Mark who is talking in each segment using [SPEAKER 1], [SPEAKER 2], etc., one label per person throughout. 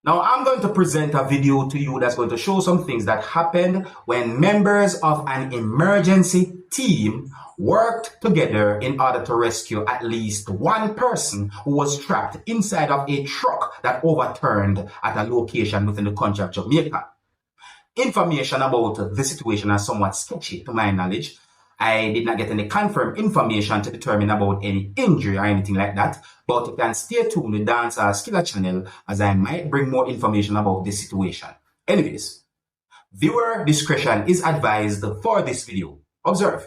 [SPEAKER 1] Now, I'm going to present a video to you that's going to show some things that happened when members of an emergency team worked together in order to rescue at least one person who was trapped inside of a truck that overturned at a location within the country of Jamaica. Information about the situation is somewhat sketchy to my knowledge. I did not get any confirmed information to determine about any injury or anything like that, but you can stay tuned with Dancehall Skilla channel as I might bring more information about this situation. Anyways, viewer discretion is advised for this video. Observe.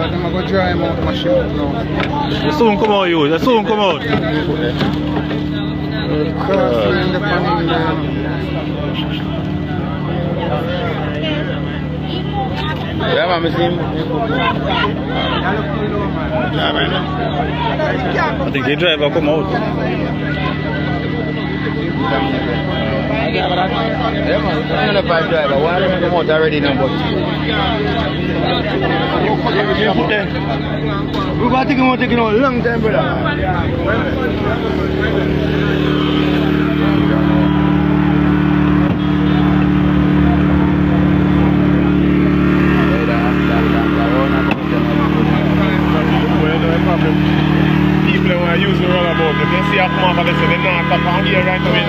[SPEAKER 2] I'm going to dry him out my shirt now.
[SPEAKER 3] You soon come out, you soon come out.
[SPEAKER 2] Yeah, man, I see him.
[SPEAKER 3] I think the driver come out.
[SPEAKER 2] Yeah, man, I'm not a bad driver. Why don't you come out already now, but... We're about to go taking a long time, brother.
[SPEAKER 3] People want to use the roundabout. You can see a come off of this and they're not up here right away.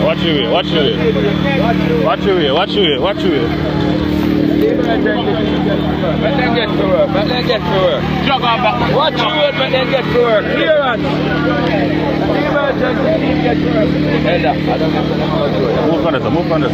[SPEAKER 3] Watch your way, watch your way. Watch your way, watch your way, watch your way.
[SPEAKER 2] Let them get to work, let them get to work. Jog on back. Watch your road, let them get to work. Clearance. Emergency, get to work.
[SPEAKER 3] Move on this, move on this.